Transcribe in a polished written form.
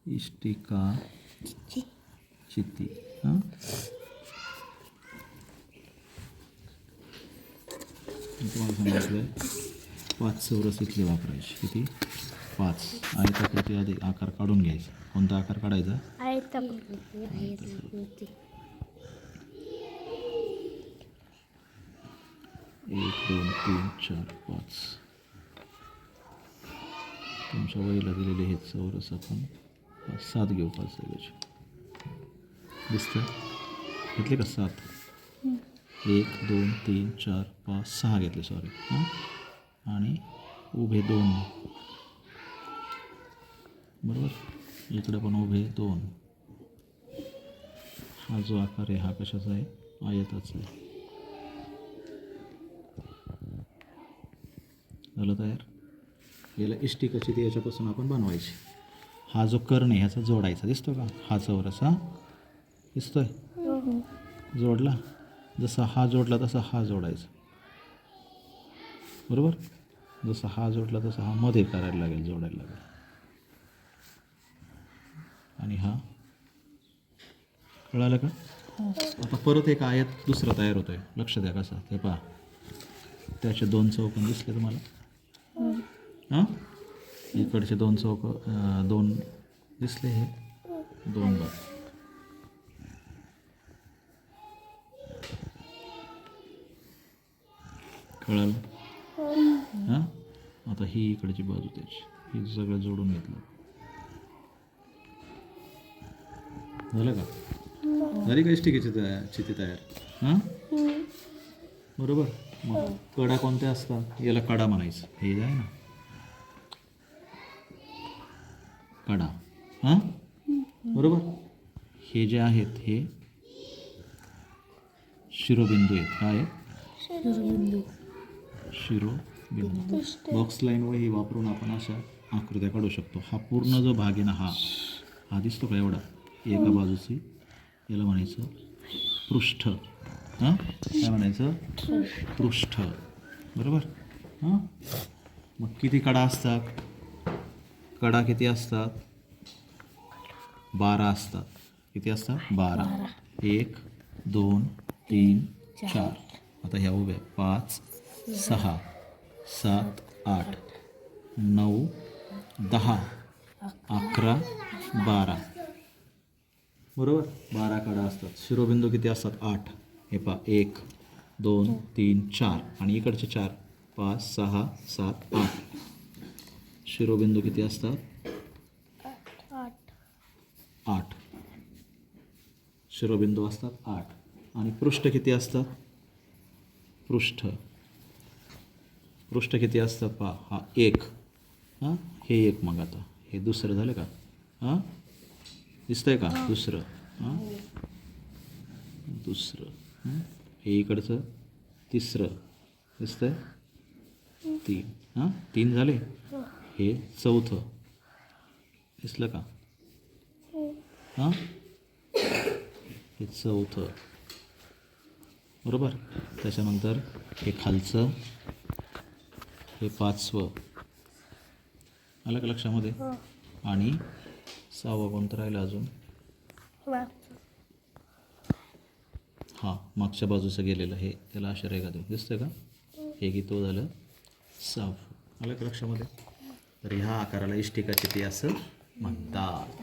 इष्टिका चिती. हां, तुम्हाला सांगितलं 5 चौरस इथले वापरायचे. किती? 5. आयताकृती आधी आकार काढून घ्यायचा. कोणता आकार काढायचा? आयताकृती. 1 2 3 4 5. तुमच्या वहीला दिलेले हे चौरस आपण 7 घेऊ. 5 जागेचे दिसतं. घेतले का 7? 1 2 3 4 5 6 घेतले. सॉरी. हां, आणि उभे 2. बरोबर. इकडे पण उभे 2. हा जो आकार आहे हा कशाचा आहे? आयताचा आहे. झालं तयार. याला इष्टिका चिती याच्यापासून आपण बनवायची. हा जो कर्ण आहे ह्याचा जोडायचा. दिसतो का हा चौरस? हा दिसतोय? जोडला. जसा हा जोडला तसा हा जोडायचा. बरोबर. जसा हा जोडला तसा हा मध्ये करायला लागेल, जोडायला लागेल. आणि हा कळालं का? आता परत एक आयत दुसरा तयार होतोय. लक्ष द्या कसा. ते पहा, त्याचे 2 चौकोन दिसले तुम्हाला? हां, इकडचे 2 चौक 2 दिसले. हे 2 बार. कळालं? हां, आता ही इकडची बाजू त्याची, ही सगळं जोडून घेतलं. झालं का? झाली का इष्टिकेची चिती तयार? हां, बरोबर. मग कडा कोणत्या असतात? याला कडा म्हणायचं. हे आहे ना कडा. हां, बरोबर. हे जे आहेत हे शिरोबिंदू आहेत. काय आहेत? शिरोबिंदू. बॉक्स लाईन वही वापरून आपण अशा आकृत्या काढू शकतो. हा पूर्ण जो भाग आहे ना, हा दिसतो का एवढा? एका बाजूची याला म्हणायचं पृष्ठ. हां, काय म्हणायचं? पृष्ठ. बरोबर. हां, मग किती कडा असतात? कडा किती असतात? 12 असतात. किती असतात? 12. 1 2 3 4. आता ह्या उभ्या 5 6 7 8 9 10 11 12. बरोबर. 12 कडा असतात. शिरोबिंदू किती असतात? 8. हे पहा 1 2 3 4 आणि इकडचे 4 5 6 7 8. शिरोबिंदू किती असतात? 8. शिरोबिंदू असतात 8. आणि पृष्ठ किती असतात? पृष्ठ किती असतात? पहा, हा 1. हां, हे 1. मग आता हे दुसरं झालं का? हां, दिसतंय का? दुसरं. हां, दुसरं. हे इकडचं तिसरं दिसतंय. 3. हां, 3 झाले. हे चौथं दिसलं का? हां, हे चौथं. बरोबर. त्याच्यानंतर हे खालचं, हे 5वं. आलं का लक्षामध्ये? आणि 6वं कोणतं राहिलं अजून? हां, मागच्या बाजूचं गेलेलं हे, त्याला अशा रेखा देऊ. दिसतं का? हे की तो झालं 6वं. आलं का लक्षामध्ये? तर ह्या आकाराला इष्टिका चिती असं म्हणतात.